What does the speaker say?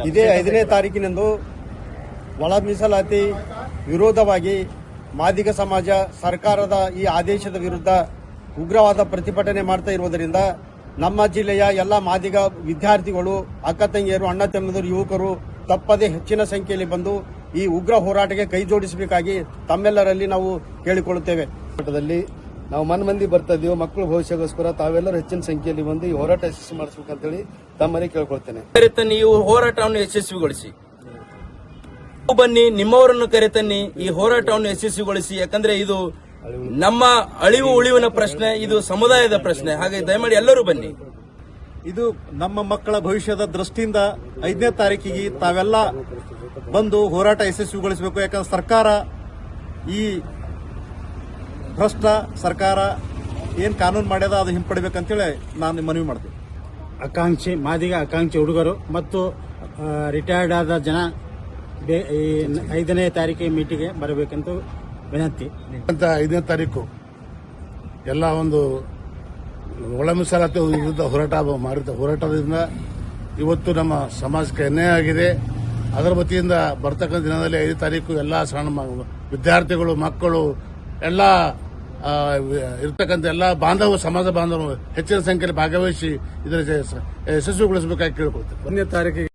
ಇದೇ 5ನೇ ತಾರೀಕಿನಂದು ಒಳ ಮೀಸಲಾತಿ ವಿರೋಧವಾಗಿ ಮಾದಿಗ ಸಮಾಜ ಸರ್ಕಾರದ ಈ ಆದೇಶದ ವಿರುದ್ಧ ಉಗ್ರವಾದ ಪ್ರತಿಭಟನೆ ಮಾಡ್ತಾ ಇರುವುದರಿಂದ ನಮ್ಮ ಜಿಲ್ಲೆಯ ಎಲ್ಲ ಮಾದಿಗ ವಿದ್ಯಾರ್ಥಿಗಳು, ಅಕ್ಕ ತಂಗಿಯರು, ಅಣ್ಣ ತಮ್ಮಂದಿರು, ಯುವಕರು ತಪ್ಪದೇ ಹೆಚ್ಚಿನ ಸಂಖ್ಯೆಯಲ್ಲಿ ಬಂದು ಈ ಉಗ್ರ ಹೋರಾಟಕ್ಕೆ ಕೈ ಜೋಡಿಸಬೇಕಾಗಿ ತಮ್ಮೆಲ್ಲರಲ್ಲಿ ನಾವು ಕೇಳಿಕೊಳ್ಳುತ್ತೇವೆ. ಹೋರಾಟದಲ್ಲಿ ನಾವು ಮಂದಿ ಬರ್ತಾ ಇದೀವಿ. ಮಕ್ಕಳ ಭವಿಷ್ಯಕ್ಕೋಸ್ಕರ ತಾವೆಲ್ಲರೂ ಹೆಚ್ಚಿನ ಸಂಖ್ಯೆಯಲ್ಲಿ ಬಂದು ಈ ಹೋರಾಟ ಯಶಸ್ವಿ ಮಾಡಿಸಬೇಕಂತೇಳಿ ತಮ್ಮಲ್ಲಿ ಕೇಳ್ಕೊಳ್ತೇನೆ. ನೀವು ಹೋರಾಟವನ್ನು ಯಶಸ್ವಿಗೊಳಿಸಿ, ಬನ್ನಿ, ನಿಮ್ಮವರನ್ನು ಕರೆತನ್ನಿ, ಈ ಹೋರಾಟವನ್ನು ಯಶಸ್ವಿಗೊಳಿಸಿ. ಯಾಕಂದ್ರೆ ಇದು ನಮ್ಮ ಅಳಿವು ಉಳಿವಿನ ಪ್ರಶ್ನೆ, ಇದು ಸಮುದಾಯದ ಪ್ರಶ್ನೆ. ಹಾಗೆ ದಯಮಾಡಿ ಎಲ್ಲರೂ ಬನ್ನಿ. ಇದು ನಮ್ಮ ಮಕ್ಕಳ ಭವಿಷ್ಯದ ದೃಷ್ಟಿಯಿಂದ 5ನೇ ತಾರೀಕಿಗೆ ತಾವೆಲ್ಲ ಬಂದು ಹೋರಾಟ ಯಶಸ್ವಿಗೊಳಿಸಬೇಕು. ಯಾಕಂದ್ರೆ ಸರ್ಕಾರ, ಈ ಭ್ರಷ್ಟ ಸರ್ಕಾರ ಏನ್ ಕಾನೂನು ಮಾಡ್ಯದ ಅದು ಹಿಂಪಡಿಬೇಕಂತೇಳಿ ನಾನು ಮನವಿ ಮಾಡ್ತೀನಿ. ಮಾದಿಗ ಆಕಾಂಕ್ಷಿ ಹುಡುಗರು ಮತ್ತು ರಿಟೈರ್ಡ್ ಆದ ಜನ 5ನೇ ತಾರೀಕಿಗೆ ಮೀಟಿಂಗ್ಗೆ ಬರಬೇಕಂತ ವಿನಂತಿ. 5ನೇ ತಾರೀಕು ಎಲ್ಲ ಒಂದು ಒಳ ಮೀಸಲಾತಿ ವಿರುದ್ಧ ಹೋರಾಟದಿಂದ ಇವತ್ತು ನಮ್ಮ ಸಮಾಜಕ್ಕೆ ಅನ್ಯಾಯ ಆಗಿದೆ. ಅದರ ವತಿಯಿಂದ ಬರ್ತಕ್ಕಂಥ ದಿನದಲ್ಲಿ 5 ತಾರೀಕು ಎಲ್ಲ ಸಣ್ಣ ವಿದ್ಯಾರ್ಥಿಗಳು, ಮಕ್ಕಳು, ಎಲ್ಲ ಇರ್ತಕ್ಕಂಥ ಎಲ್ಲ ಸಮಾಜ ಬಾಂಧವರು ಹೆಚ್ಚಿನ ಸಂಖ್ಯೆಯಲ್ಲಿ ಭಾಗವಹಿಸಿ ಇದರ ಯಶಸ್ವಿಗೊಳಿಸಬೇಕಾಗಿ ಕೇಳಿಕೊಳ್ತೇವೆ. 1ನೇ ತಾರೀಕಿಗೆ